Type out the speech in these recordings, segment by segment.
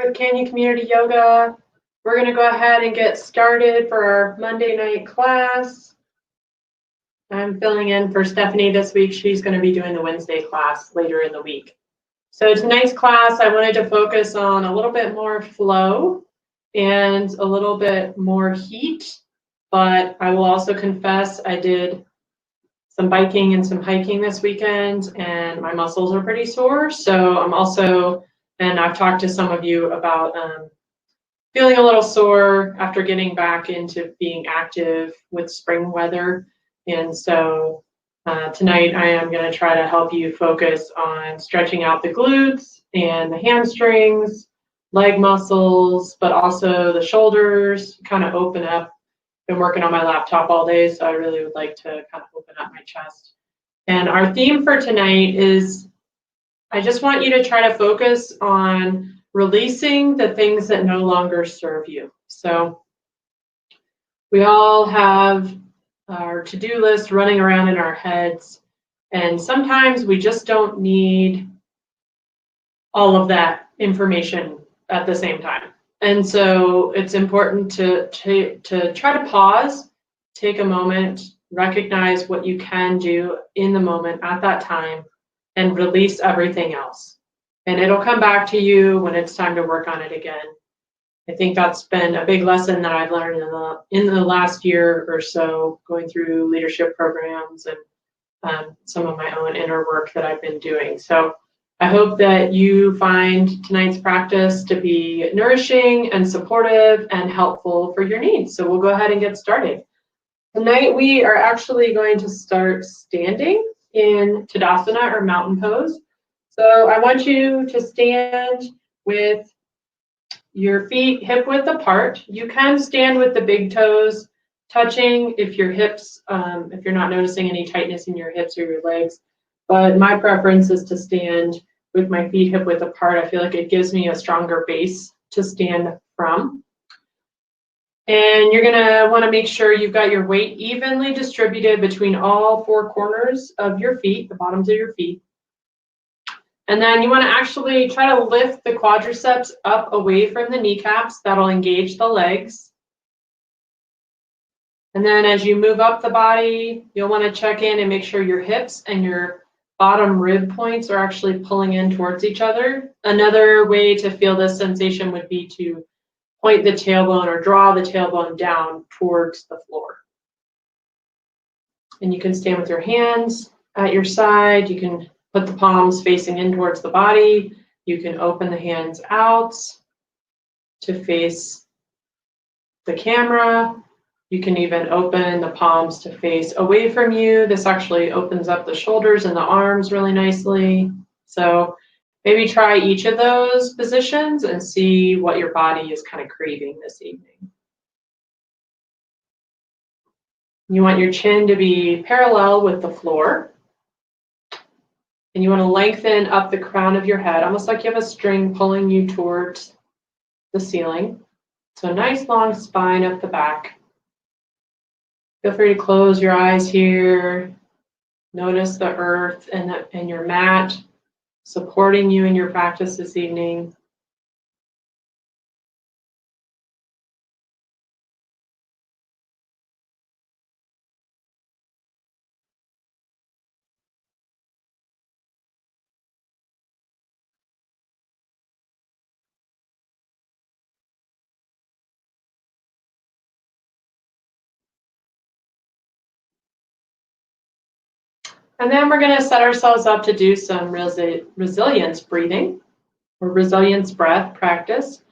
With Canyon Community Yoga. We're going to go ahead and get started for our Monday night class. I'm filling in for Stephanie this week. She's going to be doing the Wednesday class later in the week. So tonight's class, I wanted to focus on a little bit more flow and a little bit more heat, but I will also confess I did some biking and some hiking this weekend and my muscles are pretty sore. So I'm also, and I've talked to some of you about feeling a little sore after getting back into being active with spring weather. And so tonight I am going to try to help you focus on stretching out the glutes and the hamstrings, leg muscles, but also the shoulders, kind of open up. Been working on my laptop all day, so I really would like to kind of open up my chest. And our theme for tonight is I just want you to try to focus on releasing the things that no longer serve you. So we all have our to-do list running around in our heads, and sometimes we just don't need all of that information at the same time. And so it's important to try to pause, take a moment, recognize what you can do in the moment at that time, and release everything else. And it'll come back to you when it's time to work on it again. I think that's been a big lesson that I've learned in the last year or so, going through leadership programs and some of my own inner work that I've been doing. So I hope that you find tonight's practice to be nourishing and supportive and helpful for your needs. So we'll go ahead and get started. Tonight we are actually going to start standing in Tadasana or mountain pose. So I want you to stand with your feet hip width apart. You can stand with the big toes touching if your hips, if you're not noticing any tightness in your hips or your legs. But my preference is to stand with my feet hip width apart. I feel like it gives me a stronger base to stand from. And you're gonna wanna make sure you've got your weight evenly distributed between all four corners of your feet, the bottoms of your feet. And then you wanna actually try to lift the quadriceps up away from the kneecaps. That'll engage the legs. And then as you move up the body, you'll wanna check in and make sure your hips and your bottom rib points are actually pulling in towards each other. Another way to feel this sensation would be to point the tailbone or draw the tailbone down towards the floor. And you can stand with your hands at your side. You can put the palms facing in towards the body. You can open the hands out to face the camera. You can even open the palms to face away from you. This actually opens up the shoulders and the arms really nicely. So maybe try each of those positions and see what your body is kind of craving this evening. You want your chin to be parallel with the floor. And you want to lengthen up the crown of your head, almost like you have a string pulling you towards the ceiling. So a nice long spine up the back. Feel free to close your eyes here. Notice the earth and your mat supporting you in your practice this evening. And then we're going to set ourselves up to do some resilience breathing or resilience breath practice.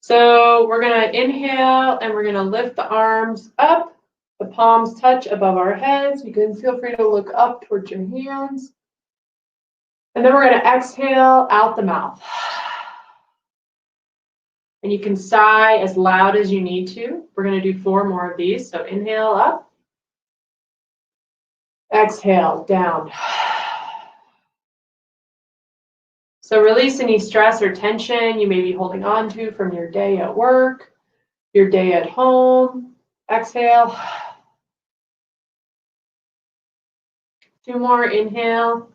So we're going to inhale and we're going to lift the arms up. The palms touch above our heads. You can feel free to look up towards your hands. And then we're going to exhale out the mouth. And you can sigh as loud as you need to. We're going to do 4 more of these. So inhale up. Exhale down. So release any stress or tension you may be holding on to from your day at work, your day at home. Exhale. 2 more, inhale.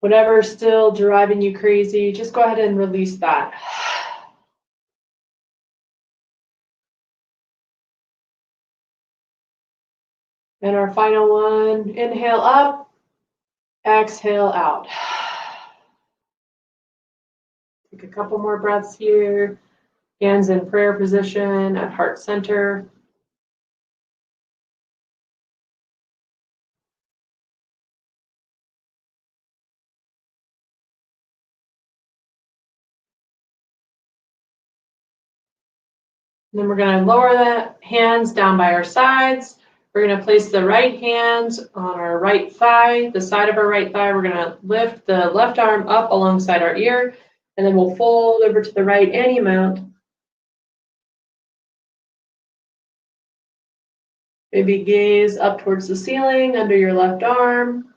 Whatever's still driving you crazy, just go ahead and release that. And our final one, inhale up, exhale out. Take a couple more breaths here. Hands in prayer position at heart center. Then we're going to lower the hands down by our sides. We're going to place the right hands on our right thigh, the side of our right thigh. We're going to lift the left arm up alongside our ear, and then we'll fold over to the right any amount. Maybe gaze up towards the ceiling under your left arm.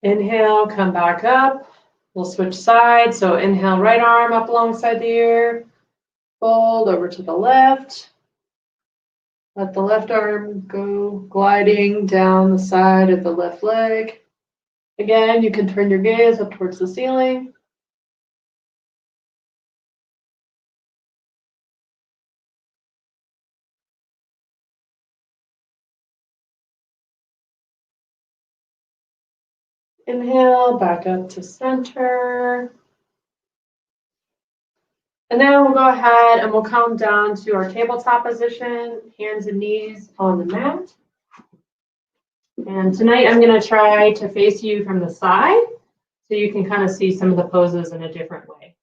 Inhale, come back up. We'll switch sides. So inhale, right arm up alongside the ear. Fold over to the left. Let the left arm go gliding down the side of the left leg. Again, you can turn your gaze up towards the ceiling. Inhale, back up to center. And then we'll go ahead and we'll come down to our tabletop position, hands and knees on the mat. And tonight I'm going to try to face you from the side so you can kind of see some of the poses in a different way.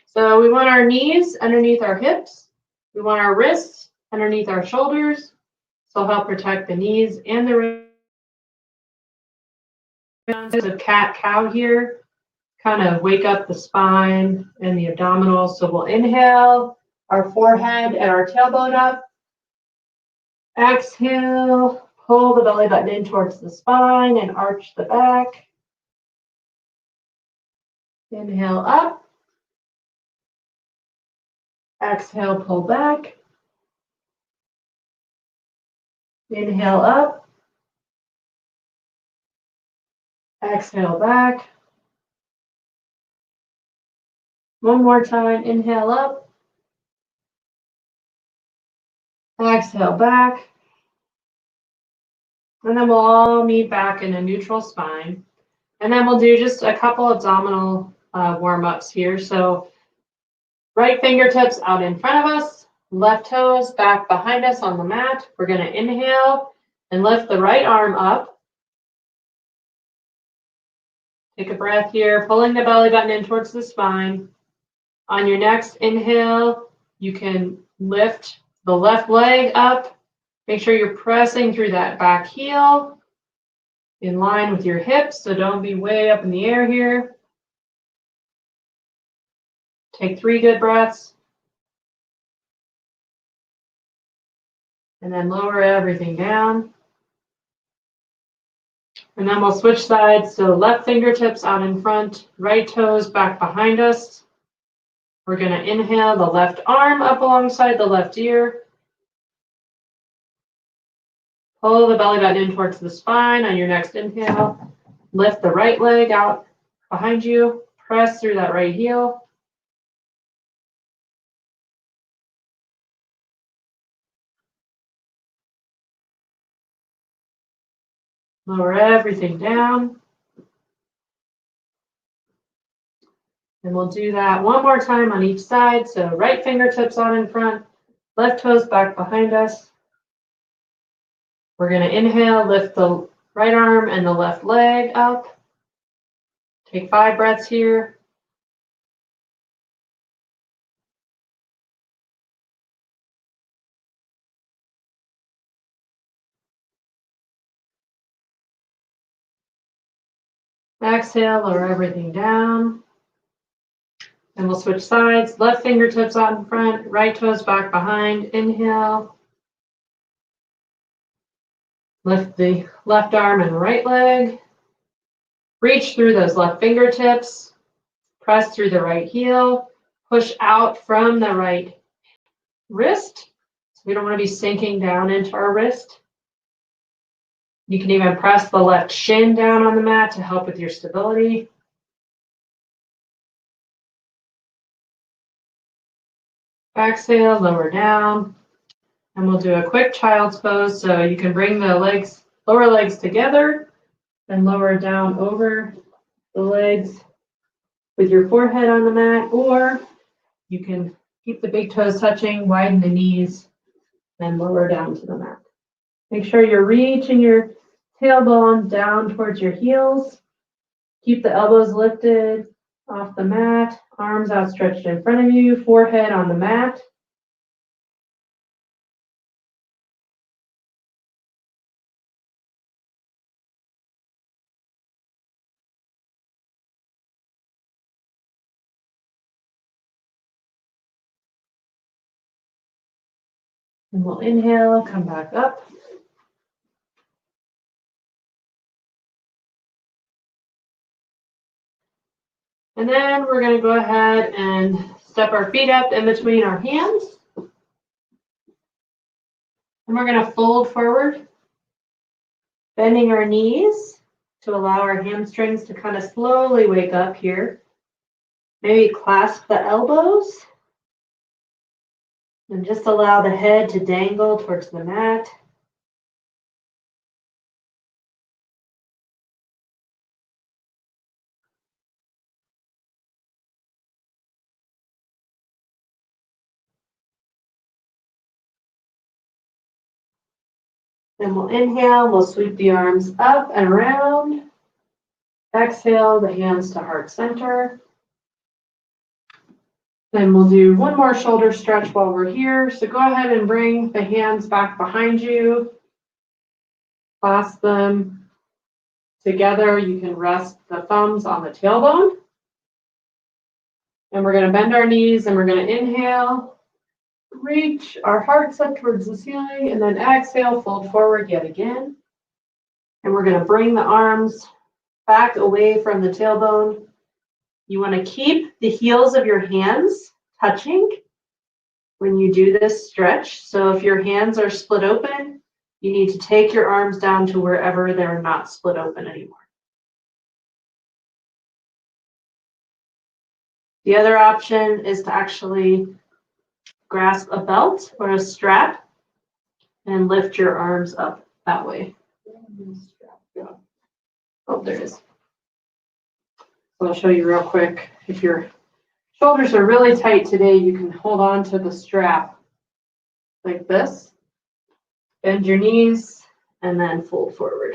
So we want our knees underneath our hips. We want our wrists underneath our shoulders. So help protect the knees and the wrists. Of cat-cow here. Kind of wake up the spine and the abdominals. So we'll inhale our forehead and our tailbone up. Exhale, pull the belly button in towards the spine and arch the back. Inhale up. Exhale, pull back. Inhale up. Exhale back. One more time, inhale up. Exhale back. And then we'll all meet back in a neutral spine. And then we'll do just a couple abdominal warm-ups here. So right fingertips out in front of us, left toes back behind us on the mat. We're going to inhale and lift the right arm up. Take a breath here, pulling the belly button in towards the spine. On your next inhale, you can lift the left leg up. Make sure you're pressing through that back heel in line with your hips, so don't be way up in the air here. Take 3 good breaths. And then lower everything down. And then we'll switch sides. So left fingertips out in front, right toes back behind us. We're going to inhale the left arm up alongside the left ear. Pull the belly button in towards the spine. On your next inhale, lift the right leg out behind you. Press through that right heel. Lower everything down. And we'll do that one more time on each side. So right fingertips out in front, left toes back behind us. We're going to inhale, lift the right arm and the left leg up. Take 5 breaths here. Exhale, lower everything down. And we'll switch sides. Left fingertips out in front, right toes back behind. Inhale. Lift the left arm and right leg. Reach through those left fingertips. Press through the right heel, push out from the right wrist. So we don't want to be sinking down into our wrist. You can even press the left shin down on the mat to help with your stability. Exhale, lower down. And we'll do a quick child's pose. So you can bring the legs, lower legs together and lower down over the legs with your forehead on the mat, or you can keep the big toes touching, widen the knees, and lower down to the mat. Make sure you're reaching your tailbone down towards your heels. Keep the elbows lifted off the mat, arms outstretched in front of you, forehead on the mat. And we'll inhale, come back up. And then we're going to go ahead and step our feet up in between our hands. And we're going to fold forward, bending our knees to allow our hamstrings to kind of slowly wake up here. Maybe clasp the elbows and just allow the head to dangle towards the mat. Then we'll inhale, we'll sweep the arms up and around. Exhale, the hands to heart center. Then we'll do one more shoulder stretch while we're here. So go ahead and bring the hands back behind you. Clasp them together. You can rest the thumbs on the tailbone. And we're going to bend our knees and we're going to inhale. Reach our hearts up towards the ceiling, and then exhale, fold forward yet again. And we're going to bring the arms back away from the tailbone. You want to keep the heels of your hands touching when you do this stretch. So if your hands are split open, you need to take your arms down to wherever they're not split open anymore. The other option is to actually grasp a belt or a strap and lift your arms up that way. Oh, there it is. So I'll show you real quick. If your shoulders are really tight today, you can hold on to the strap like this. Bend your knees and then fold forward.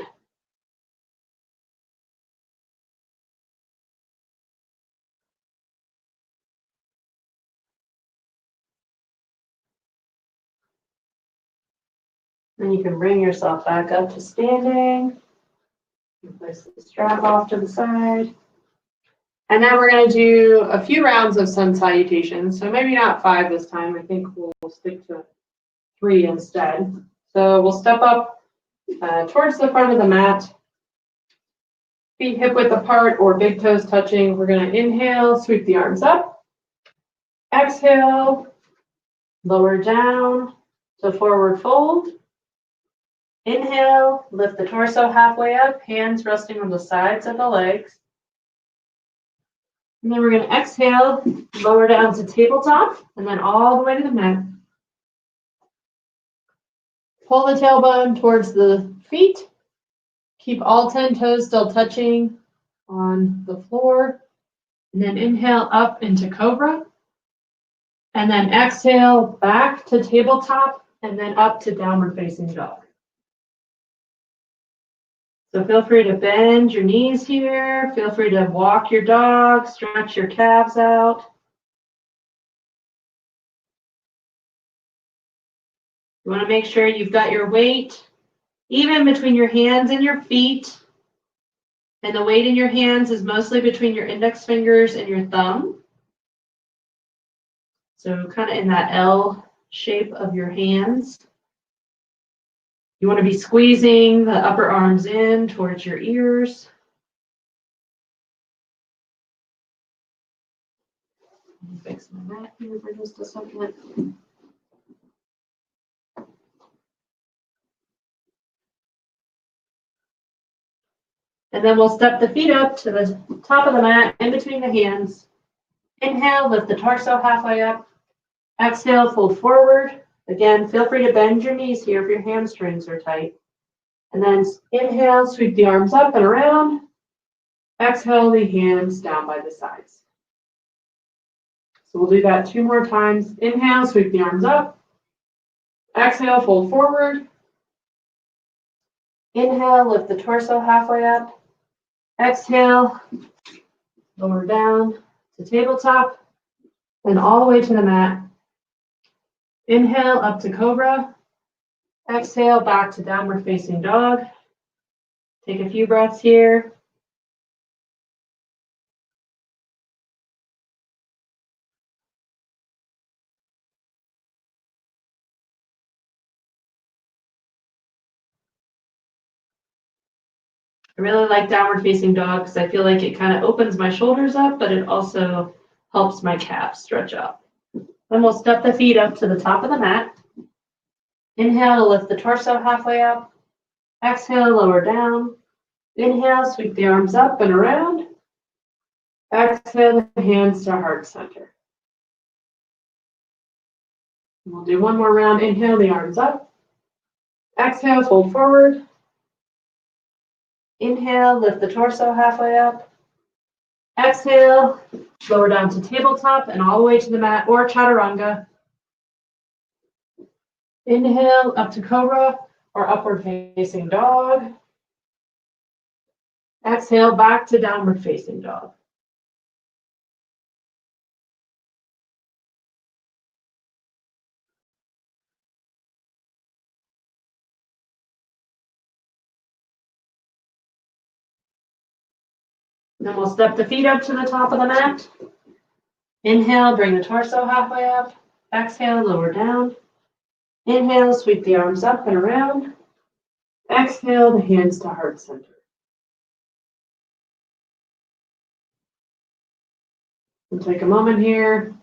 Then you can bring yourself back up to standing. Place the strap off to the side. And then we're going to do a few rounds of sun salutations. So maybe not 5 this time. I think we'll stick to 3 instead. So we'll step up towards the front of the mat. Feet hip width apart or big toes touching. We're going to inhale, sweep the arms up. Exhale, lower down to forward fold. Inhale, lift the torso halfway up, hands resting on the sides of the legs. And then we're going to exhale, lower down to tabletop, and then all the way to the mat. Pull the tailbone towards the feet. Keep all 10 toes still touching on the floor. And then inhale up into cobra. And then exhale back to tabletop, and then up to downward facing dog. So feel free to bend your knees here. Feel free to walk your dog, stretch your calves out. You want to make sure you've got your weight even between your hands and your feet. And the weight in your hands is mostly between your index fingers and your thumb. So kind of in that L shape of your hands. You want to be squeezing the upper arms in towards your ears. Let me fix my mat here for just a second. And then we'll step the feet up to the top of the mat, in between the hands. Inhale, lift the torso halfway up. Exhale, fold forward. Again, feel free to bend your knees here if your hamstrings are tight. And then inhale, sweep the arms up and around. Exhale, the hands down by the sides. So we'll do that 2 more times. Inhale, sweep the arms up. Exhale, fold forward. Inhale, lift the torso halfway up. Exhale, lower down to tabletop and all the way to the mat. Inhale, up to cobra. Exhale, back to downward facing dog. Take a few breaths here. I really like downward facing dog because I feel like it kind of opens my shoulders up, but it also helps my calves stretch out. Then we'll step the feet up to the top of the mat. Inhale to lift the torso halfway up. Exhale, lower down. Inhale, sweep the arms up and around. Exhale, the hands to heart center. We'll do 1 more round. Inhale, the arms up. Exhale, fold forward. Inhale, lift the torso halfway up. Exhale, lower down to tabletop and all the way to the mat or chaturanga. Inhale, up to cobra or upward facing dog. Exhale, back to downward facing dog. Then we'll step the feet up to the top of the mat. Inhale, bring the torso halfway up. Exhale, lower down. Inhale, sweep the arms up and around. Exhale, the hands to heart center. We'll take a moment here.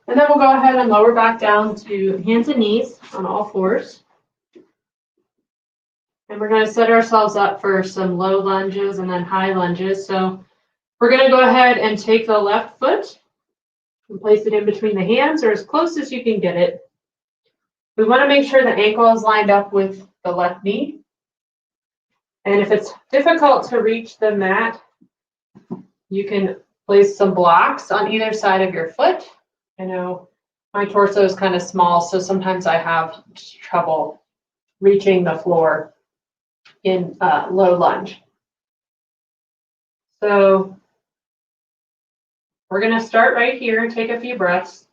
And then we'll go ahead and lower back down to hands and knees on all fours. And we're going to set ourselves up for some low lunges and then high lunges. So we're going to go ahead and take the left foot and place it in between the hands or as close as you can get it. We want to make sure the ankle is lined up with the left knee. And if it's difficult to reach the mat, you can place some blocks on either side of your foot. I know my torso is kind of small, so sometimes I have trouble reaching the floor in low lunge. So we're going to start right here and take a few breaths.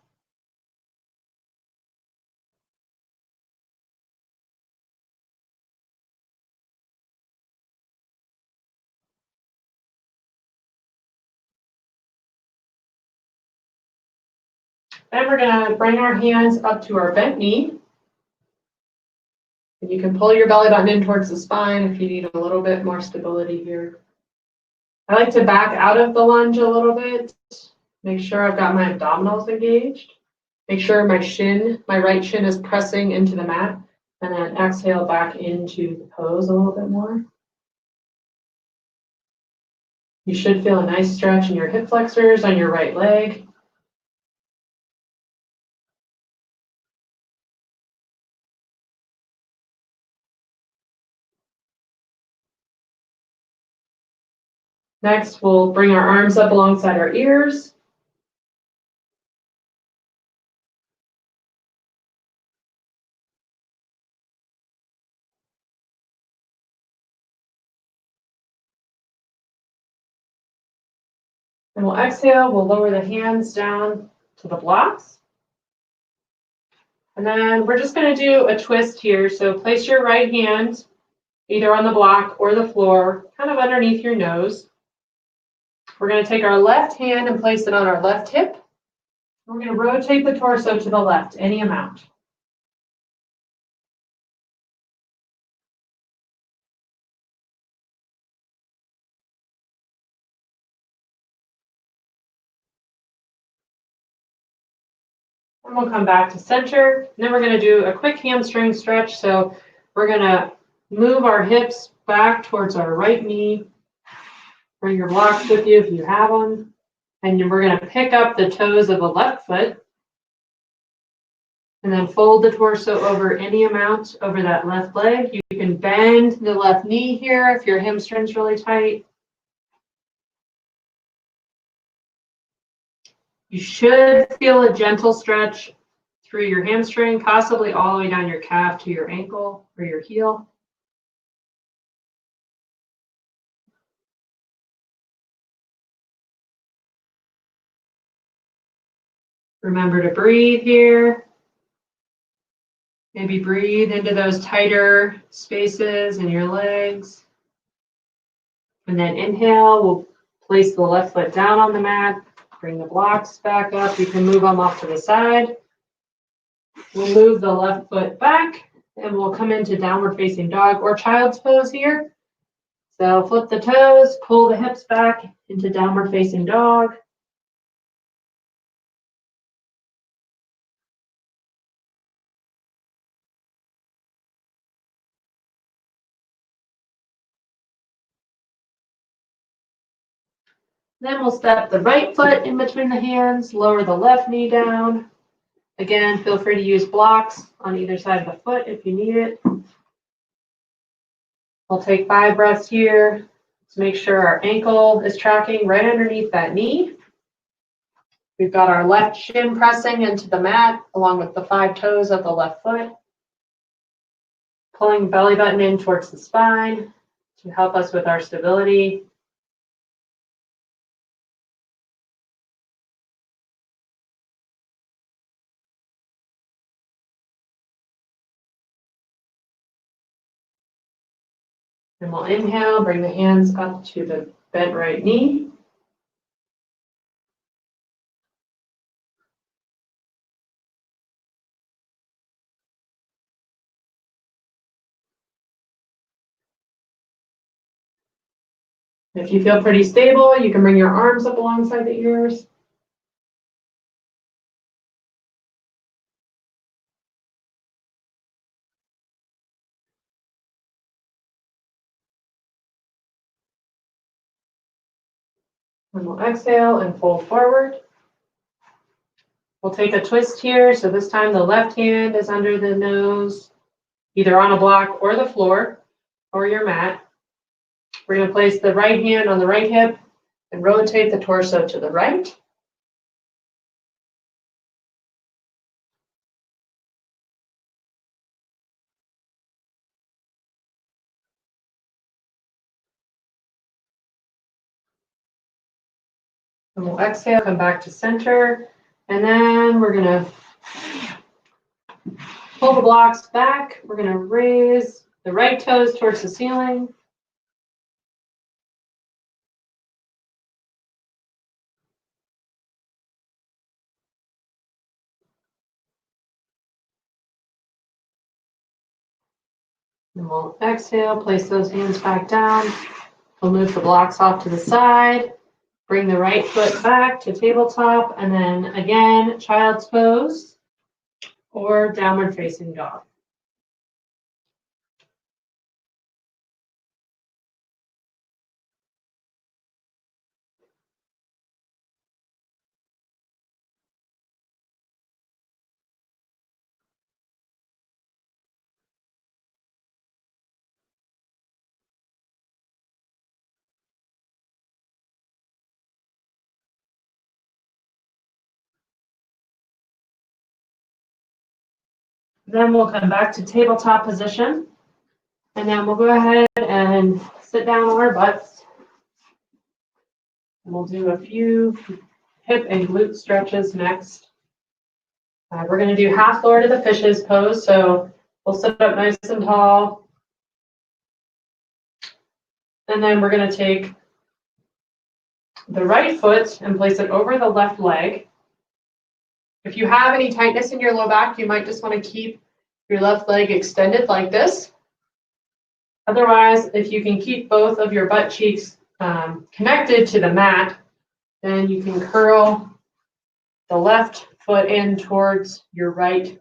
Then we're going to bring our hands up to our bent knee. And you can pull your belly button in towards the spine if you need a little bit more stability here. I like to back out of the lunge a little bit. Make sure I've got my abdominals engaged. Make sure my right shin is pressing into the mat. And then exhale back into the pose a little bit more. You should feel a nice stretch in your hip flexors on your right leg. Next, we'll bring our arms up alongside our ears. And we'll exhale, we'll lower the hands down to the blocks. And then we're just going to do a twist here. So place your right hand either on the block or the floor, kind of underneath your nose. We're going to take our left hand and place it on our left hip. We're going to rotate the torso to the left, any amount. And we'll come back to center. And then we're going to do a quick hamstring stretch. So we're going to move our hips back towards our right knee. Bring your blocks with you if you have them. And we're going to pick up the toes of the left foot. And then fold the torso over any amount over that left leg. You can bend the left knee here if your hamstring's really tight. You should feel a gentle stretch through your hamstring, possibly all the way down your calf to your ankle or your heel. Remember to breathe here. Maybe breathe into those tighter spaces in your legs. And then inhale, we'll place the left foot down on the mat. Bring the blocks back up. You can move them off to the side. We'll move the left foot back and we'll come into downward facing dog or child's pose here. So flip the toes, pull the hips back into downward facing dog. Then we'll step the right foot in between the hands, lower the left knee down. Again, feel free to use blocks on either side of the foot if you need it. We'll take 5 breaths here to make sure our ankle is tracking right underneath that knee. We've got our left shin pressing into the mat along with the 5 toes of the left foot. Pulling belly button in towards the spine to help us with our stability. And we'll inhale, bring the hands up to the bent right knee. If you feel pretty stable, you can bring your arms up alongside the ears. And we'll exhale and fold forward. We'll take a twist here. So this time the left hand is under the nose, either on a block or the floor or your mat. We're going to place the right hand on the right hip and rotate the torso to the right. And we'll exhale, come back to center. And then we're going to pull the blocks back. We're going to raise the right toes towards the ceiling. And we'll exhale, place those hands back down. We'll move the blocks off to the side. Bring the right foot back to tabletop. And then again, child's pose or downward facing dog. Then we'll come back to tabletop position. And then we'll go ahead and sit down on our butts. And we'll do a few hip and glute stretches next. We're going to do half Lord of the Fishes pose. So we'll sit up nice and tall. And then we're going to take the right foot and place it over the left leg. If you have any tightness in your low back, you might just want to keep your left leg extended like this. Otherwise, if you can keep both of your butt cheeks connected to the mat, then you can curl the left foot in towards your right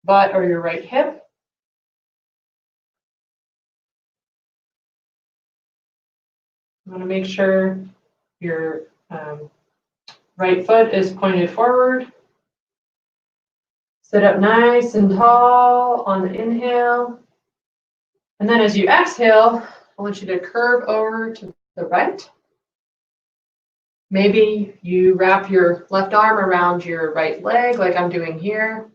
butt or your right hip. You want to make sure your right foot is pointed forward. Sit up nice and tall on the inhale. And then as you exhale, I want you to curve over to the right. Maybe you wrap your left arm around your right leg like I'm doing here.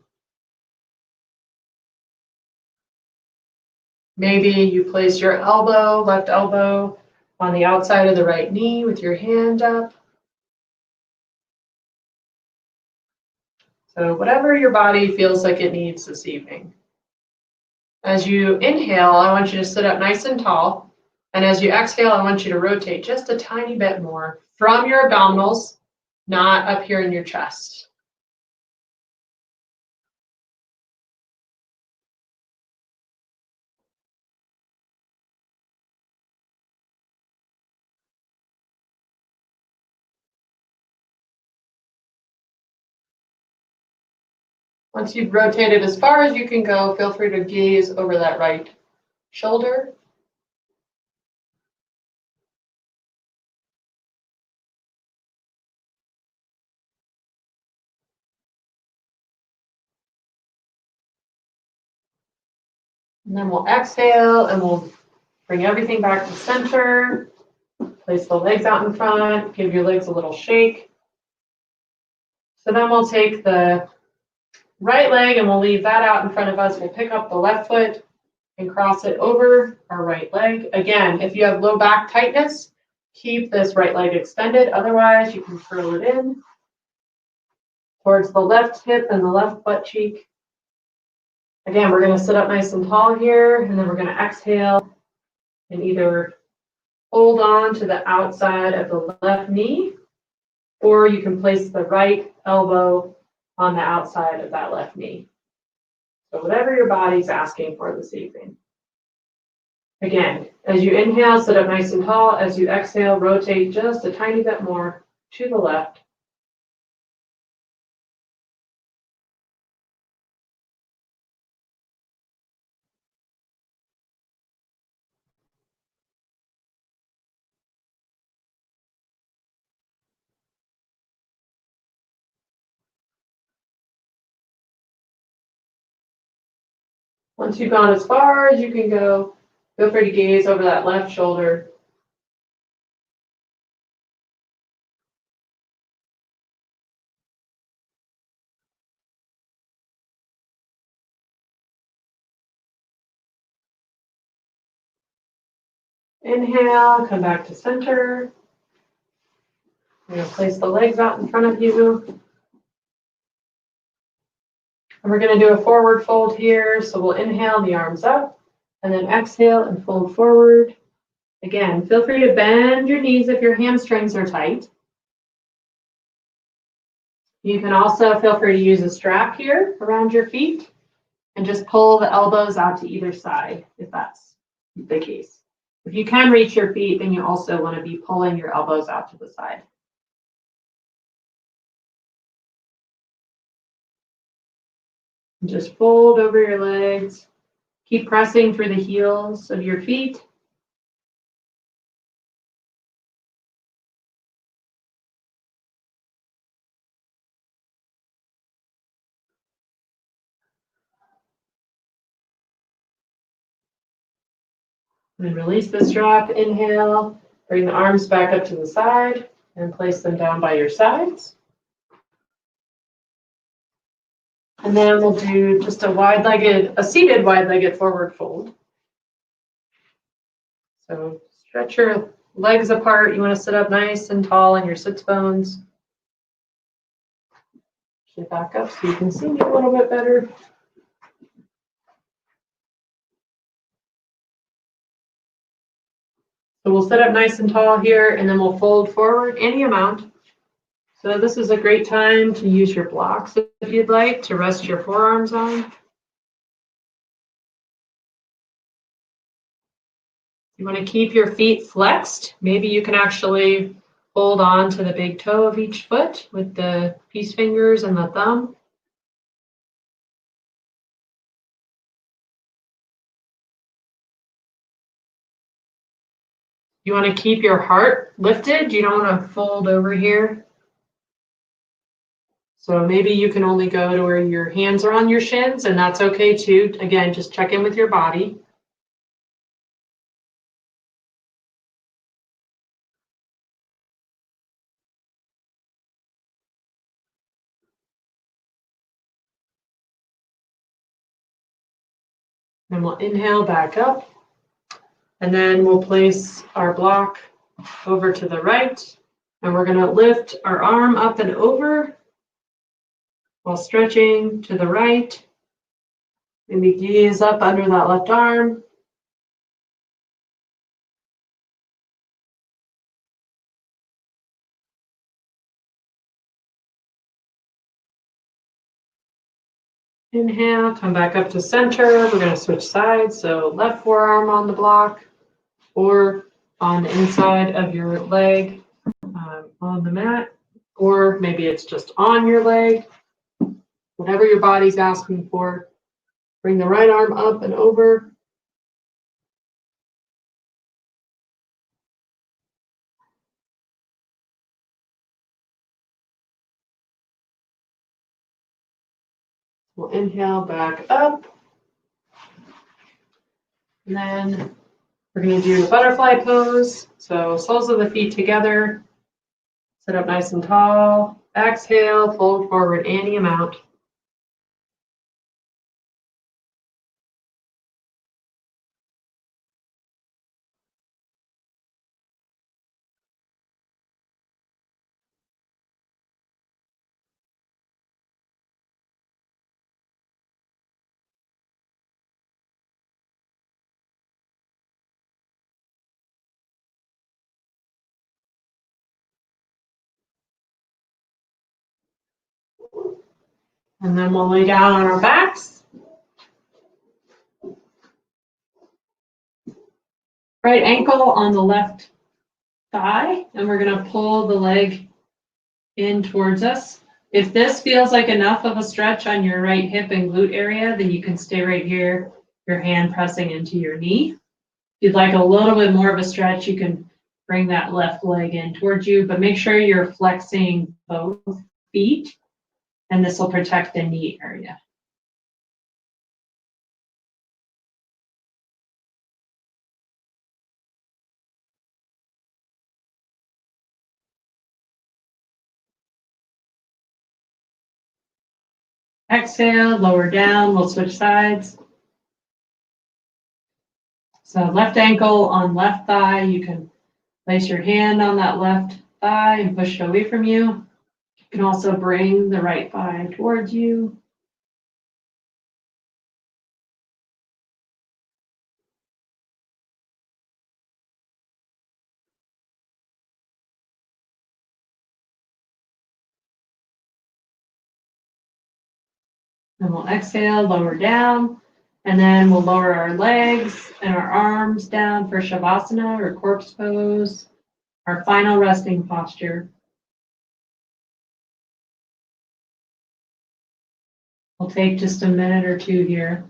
Maybe you place your elbow, left elbow, on the outside of the right knee with your hand up. So whatever your body feels like it needs this evening. As you inhale, I want you to sit up nice and tall. And as you exhale, I want you to rotate just a tiny bit more from your abdominals, not up here in your chest. Once you've rotated as far as you can go, feel free to gaze over that right shoulder. And then we'll exhale and we'll bring everything back to center. Place the legs out in front, give your legs a little shake. So then we'll take the right leg and we'll leave that out in front of us. We'll pick up the left foot and cross it over our right leg. Again, if you have low back tightness, keep this right leg extended. Otherwise, you can curl it in towards the left hip and the left butt cheek. Again, we're going to sit up nice and tall here, and then we're going to exhale and either hold on to the outside of the left knee, or you can place the right elbow on the outside of that left knee. So whatever your body's asking for this evening. Again, as you inhale, sit up nice and tall. As you exhale, rotate just a tiny bit more to the left. Once you've gone as far as you can go, feel free to gaze over that left shoulder. Inhale, come back to center. You're going to place the legs out in front of you. And we're going to do a forward fold here. So we'll inhale, the arms up, and then exhale and fold forward. Again, feel free to bend your knees if your hamstrings are tight. You can also feel free to use a strap here around your feet and just pull the elbows out to either side if that's the case. If you can reach your feet, then you also want to be pulling your elbows out to the side. Just fold over your legs. Keep pressing through the heels of your feet. And release the strap, inhale, bring the arms back up to the side and place them down by your sides. And then we'll do just a seated wide-legged forward fold. So stretch your legs apart. You want to sit up nice and tall in your sits bones. Shift back up so you can see me a little bit better. So we'll sit up nice and tall here, and then we'll fold forward any amount. So this is a great time to use your blocks if you'd like to rest your forearms on. You want to keep your feet flexed. Maybe you can actually hold on to the big toe of each foot with the peace fingers and the thumb. You want to keep your heart lifted. You don't want to fold over here. So maybe you can only go to where your hands are on your shins, and that's okay too. Again, just check in with your body. And we'll inhale back up. And then we'll place our block over to the right. And we're going to lift our arm up and over while stretching to the right. Maybe gaze up under that left arm. Inhale, come back up to center. We're going to switch sides. So left forearm on the block or on the inside of your leg on the mat, or maybe it's just on your leg. Whatever your body's asking for. Bring the right arm up and over. We'll inhale back up. And then we're going to do the butterfly pose. So soles of the feet together. Sit up nice and tall. Exhale, fold forward any amount. And then we'll lay down on our backs. Right ankle on the left thigh, and we're going to pull the leg in towards us. If this feels like enough of a stretch on your right hip and glute area, then you can stay right here, your hand pressing into your knee. If you'd like a little bit more of a stretch, you can bring that left leg in towards you, but make sure you're flexing both feet, and this will protect the knee area. Exhale, lower down, we'll switch sides. So left ankle on left thigh, you can place your hand on that left thigh and push it away from you. You can also bring the right thigh towards you. And we'll exhale, lower down, and then we'll lower our legs and our arms down for Shavasana or corpse pose, our final resting posture. We'll take just a minute or two here.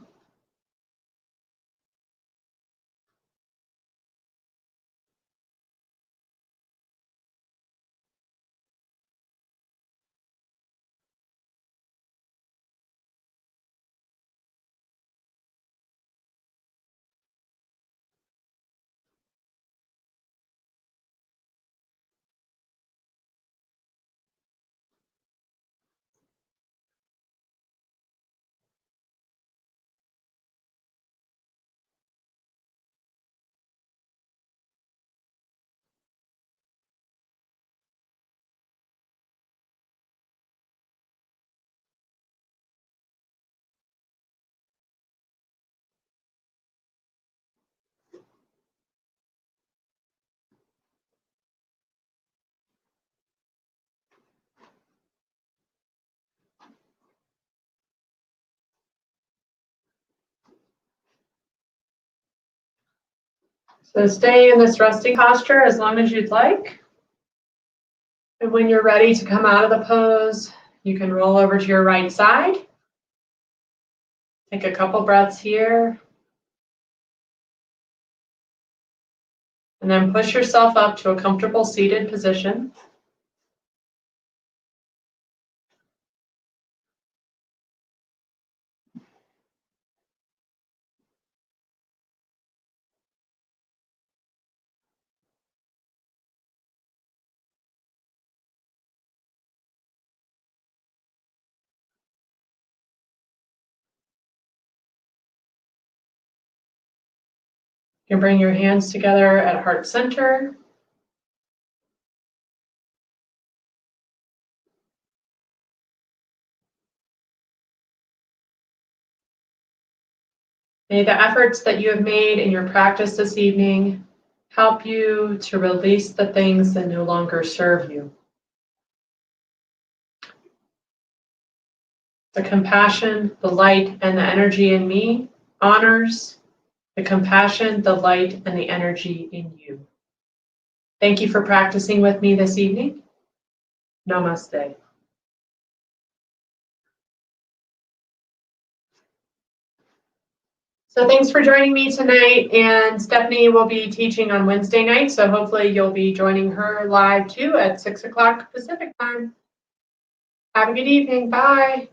So stay in this resting posture as long as you'd like. And when you're ready to come out of the pose, you can roll over to your right side. Take a couple breaths here. And then push yourself up to a comfortable seated position. You can bring your hands together at heart center. May the efforts that you have made in your practice this evening help you to release the things that no longer serve you. The compassion, the light, and the energy in me honors the compassion, the light, and the energy in you. Thank you for practicing with me this evening. Namaste. So thanks for joining me tonight, and Stephanie will be teaching on Wednesday night, so hopefully you'll be joining her live too at 6 o'clock Pacific time. Have a good evening. Bye.